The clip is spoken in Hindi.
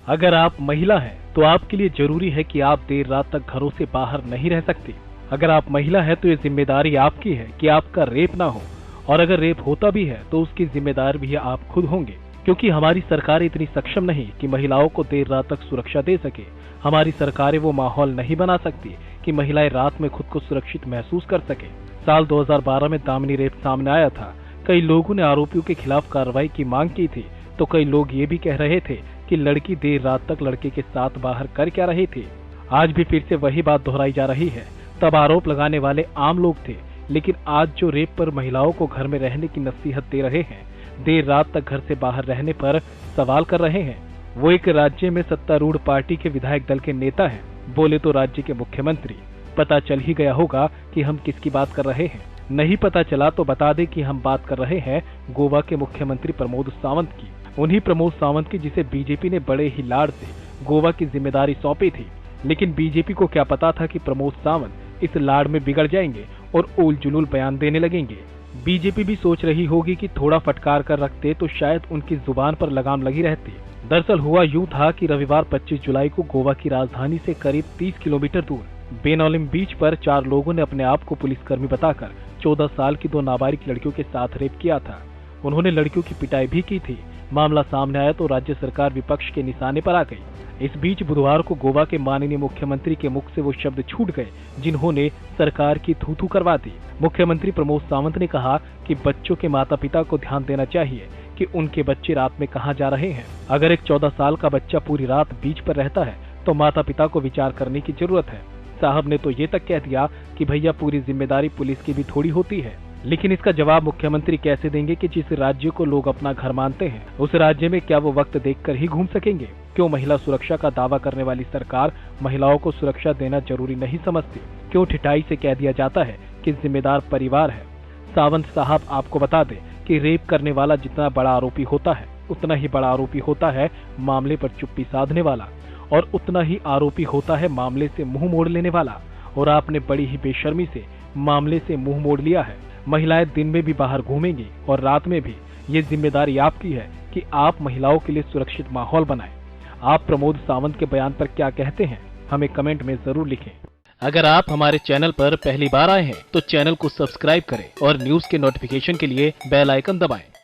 अगर आप महिला हैं तो आपके लिए जरूरी है कि आप देर रात तक घरों से बाहर नहीं रह सकती। अगर आप महिला है तो ये जिम्मेदारी आपकी है कि आपका रेप ना हो, और अगर रेप होता भी है तो उसकी जिम्मेदार भी आप खुद होंगे, क्योंकि हमारी सरकार इतनी सक्षम नहीं कि महिलाओं को देर रात तक सुरक्षा दे सके। हमारी सरकारें वो माहौल नहीं बना सकती कि महिलाएं रात में खुद को सुरक्षित महसूस कर सके। साल 2012 में दामिनी रेप सामने आया था। कई लोगों ने आरोपियों के खिलाफ कार्रवाई की मांग की थी, तो कई लोग ये भी कह रहे थे कि लड़की देर रात तक लड़के के साथ बाहर कर क्या रही थी। आज भी फिर से वही बात दोहराई जा रही है। तब आरोप लगाने वाले आम लोग थे, लेकिन आज जो रेप पर महिलाओं को घर में रहने की नसीहत दे रहे हैं, देर रात तक घर से बाहर रहने पर सवाल कर रहे हैं, वो एक राज्य में सत्तारूढ़ पार्टी के विधायक दल के नेता हैं। बोले तो राज्य के मुख्यमंत्री। पता चल ही गया होगा कि हम किसकी बात कर रहे हैं। नहीं पता चला तो बता दें कि हम बात कर रहे हैं गोवा के मुख्यमंत्री प्रमोद सावंत की। उन्हीं प्रमोद सावंत की जिसे बीजेपी ने बड़े ही लाड़ से गोवा की जिम्मेदारी सौंपी थी। लेकिन बीजेपी को क्या पता था कि प्रमोद सावंत इस लाड़ में बिगड़ जाएंगे और उल जुलूल बयान देने लगेंगे। बीजेपी भी सोच रही होगी कि थोड़ा फटकार कर रखते तो शायद उनकी जुबान पर लगाम लगी रहती। दरअसल हुआ यूं था कि रविवार 25 जुलाई को गोवा की राजधानी से करीब 30 किलोमीटर दूर बेनोलिम बीच पर 4 लोगों ने अपने आप को पुलिसकर्मी बताकर 14 साल की 2 नाबालिग लड़कियों के साथ रेप किया था। उन्होंने लड़कियों की पिटाई भी की थी। मामला सामने आया तो राज्य सरकार विपक्ष के निशाने पर आ गई। इस बीच बुधवार को गोवा के माननीय मुख्यमंत्री के मुख से वो शब्द छूट गए जिन्होंने सरकार की थू-थू करवा दी। मुख्यमंत्री प्रमोद सावंत ने कहा कि बच्चों के माता पिता को ध्यान देना चाहिए कि उनके बच्चे रात में कहां जा रहे हैं। अगर एक 14 साल का बच्चा पूरी रात बीच पर रहता है तो माता पिता को विचार करने की जरूरत है। साहब ने तो ये तक कह दिया कि भैया पूरी जिम्मेदारी पुलिस की भी थोड़ी होती है। लेकिन इसका जवाब मुख्यमंत्री कैसे देंगे कि जिस राज्य को लोग अपना घर मानते हैं, उस राज्य में क्या वो वक्त देखकर ही घूम सकेंगे? क्यों महिला सुरक्षा का दावा करने वाली सरकार महिलाओं को सुरक्षा देना जरूरी नहीं समझती? क्यों ठिठाई से कह दिया जाता है कि जिम्मेदार परिवार है? सावंत साहब आपको बता दें कि रेप करने वाला जितना बड़ा आरोपी होता है, उतना ही बड़ा आरोपी होता है मामले पर चुप्पी साधने वाला, और उतना ही आरोपी होता है मामले से मुंह मोड़ लेने वाला। और आपने बड़ी ही बेशर्मी से मामले से मुंह मोड़ लिया है। महिलाएं दिन में भी बाहर घूमेंगी और रात में भी। ये जिम्मेदारी आपकी है कि आप महिलाओं के लिए सुरक्षित माहौल बनाएं। आप प्रमोद सावंत के बयान पर क्या कहते हैं, हमें कमेंट में जरूर लिखें। अगर आप हमारे चैनल पर पहली बार आए हैं तो चैनल को सब्सक्राइब करें और न्यूज के नोटिफिकेशन के लिए बेल आइकन दबाएं।